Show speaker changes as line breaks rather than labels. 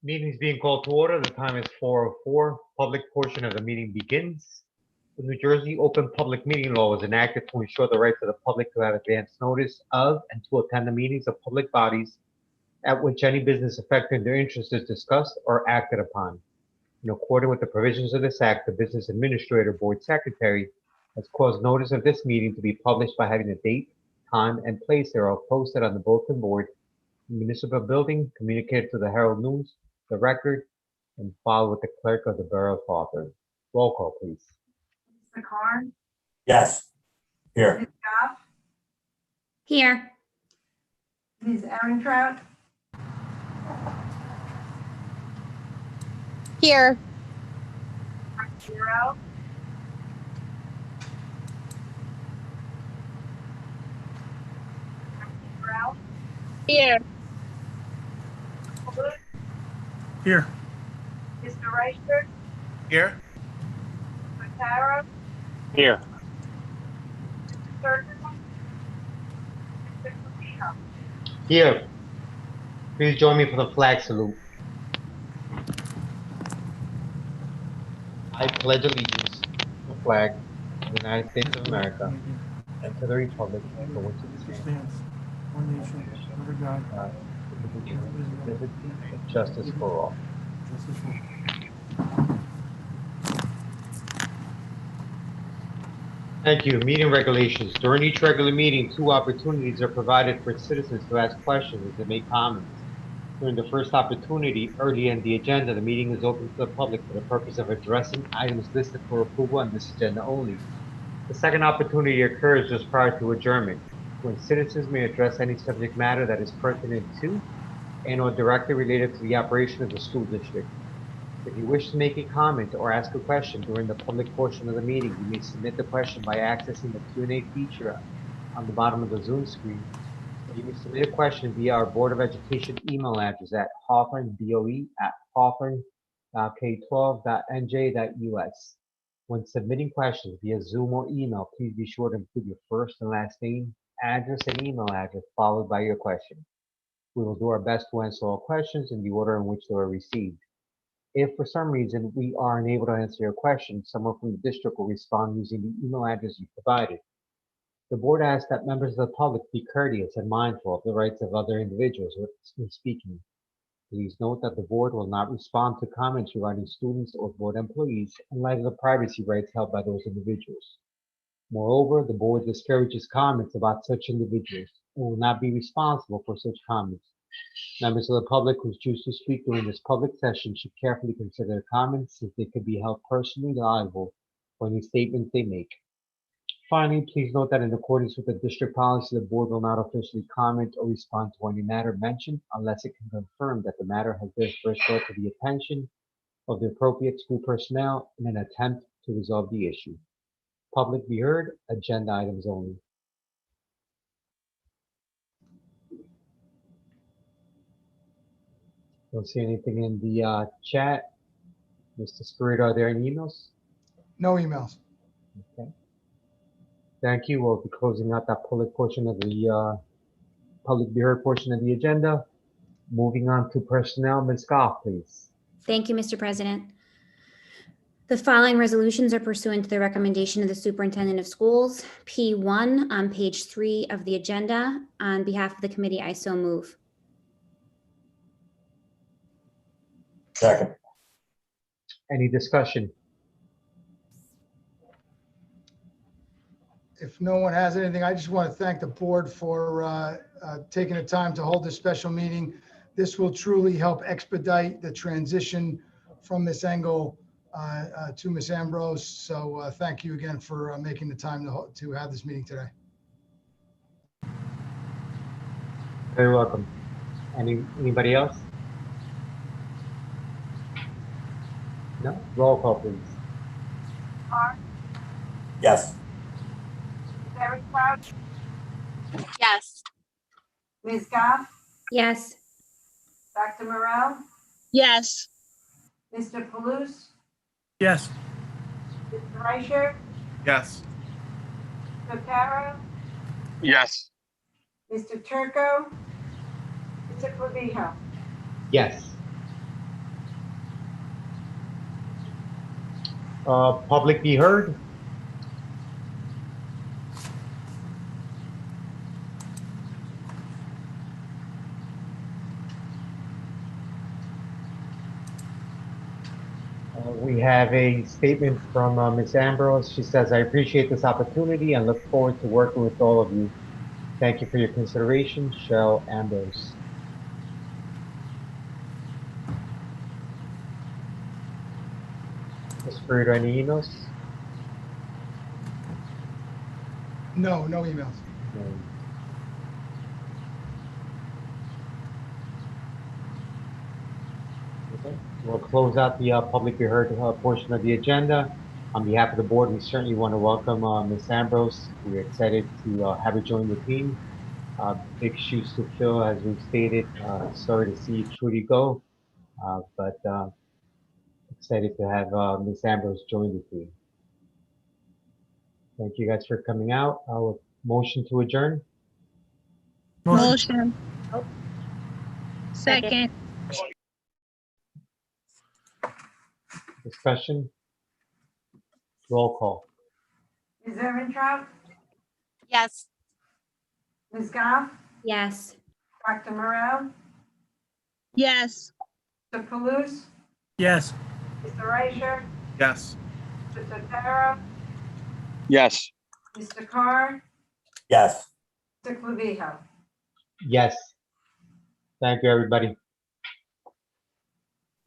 Meeting is being called to order. The time is 4:04. Public portion of the meeting begins. The New Jersey Open Public Meeting Law was enacted to ensure the rights of the public to have advance notice of and to attend the meetings of public bodies at which any business affecting their interest is discussed or acted upon. In accordance with the provisions of this act, the Business Administrator Board Secretary has caused notice of this meeting to be published by having the date, time, and place thereof posted on the bulletin board in the municipal building, communicated to the Herald News, the Record, and filed with the clerk of the Borough of Hawthorne. Roll call, please.
Mr. Karn?
Yes. Here.
Ms. Goff?
Here.
Ms. Ehrentraut?
Here.
Dr. Morrell?
Here.
Here.
Mr. Reichert?
Here.
Mr. Tara?
Here.
Mr. Turner? Mr. Covino?
Here. Please join me for the flag salute. I pledge allegiance to the flag of the United States of America and to the republic for which it stands,
Stands one nation, under God,
liberty and justice for all.
justice for all.
Thank you. Meeting regulations. During each regular meeting, 2 opportunities are provided for citizens to ask questions and to make comments. During the first opportunity, early in the agenda, the meeting is open to the public for the purpose of addressing items listed for approval on this agenda only. The second opportunity occurs just prior to adjournment, when citizens may address any subject matter that is pertinent to and/or directly related to the operation of the school district. If you wish to make a comment or ask a question during the public portion of the meeting, you may submit the question by accessing the Q&A feature on the bottom of the Zoom screen. You may submit a question via our Board of Education email address at hawthorneboe@hawthorne.k12.nj.us. When submitting questions via Zoom or email, please be sure to include your first and last name, address, and email address followed by your question. We will do our best to answer all questions in the order in which they were received. If for some reason we are unable to answer your question, someone from the district will respond using the email address you provided. The board asks that members of the public be courteous and mindful of the rights of other individuals when speaking. Please note that the board will not respond to comments regarding students or board employees in light of the privacy rights held by those individuals. Moreover, the board discourages comments about such individuals and will not be responsible for such comments. Members of the public who choose to speak during this public session should carefully consider their comments, since they could be held personally liable for any statements they make. Finally, please note that in accordance with the district policy, the board will not officially comment or respond to any matter mentioned unless it can confirm that the matter has been first brought to the attention of the appropriate school personnel in an attempt to resolve the issue. Public be heard, agenda items only. Don't see anything in the chat. Mr. Spirit, are there any emails?
No emails.
Okay. Thank you. We'll be closing out that public portion of the public be heard portion of the agenda. Moving on to personnel, Ms. Goff, please.
Thank you, Mr. President. The following resolutions are pursuant to the recommendation of the Superintendent of Schools. P1 on page 3 of the agenda. On behalf of the committee, I so move.
Second.
Any discussion?
If no one has anything, I just want to thank the board for taking the time to hold this special meeting. This will truly help expedite the transition from Ms. Engel to Ms. Ambrose. So thank you again for making the time to have this meeting today.
Very welcome. Anybody else? No? Roll call, please.
Karn?
Yes.
Ms. Ehrentraut?
Yes.
Ms. Goff?
Yes.
Dr. Morrell?
Yes.
Mr. Palouse?
Yes.
Mr. Reichert?
Yes.
Mr. Tara?
Yes.
Mr. Turco? Mr. Covino?
Yes. Public be heard? We have a statement from Ms. Ambrose. She says, "I appreciate this opportunity and look forward to working with all of you. Thank you for your consideration, Cheryl Ambrose." Ms. Fruito, any emails?
No emails.
No. Okay. We'll close out the public be heard portion of the agenda. On behalf of the board, we certainly want to welcome Ms. Ambrose. We're excited to have her join the team. Big shoes to fill, as we've stated. Sorry to see Trudy go, but excited to have Ms. Ambrose join the team. Thank you guys for coming out. Motion to adjourn.
Motion. Second.
Discussion. Roll call.
Ms. Ehrentraut,
Yes.
Ms. Goff,
Yes.
Dr. Morel,
Yes.
Mr. Palouche,
Yes.
Mr. Reicher,
Yes.
Mr. Tara,
Yes.
Mr. Carr,
Yes.
Mr. Clavijo.
Yes. Thank you, everybody.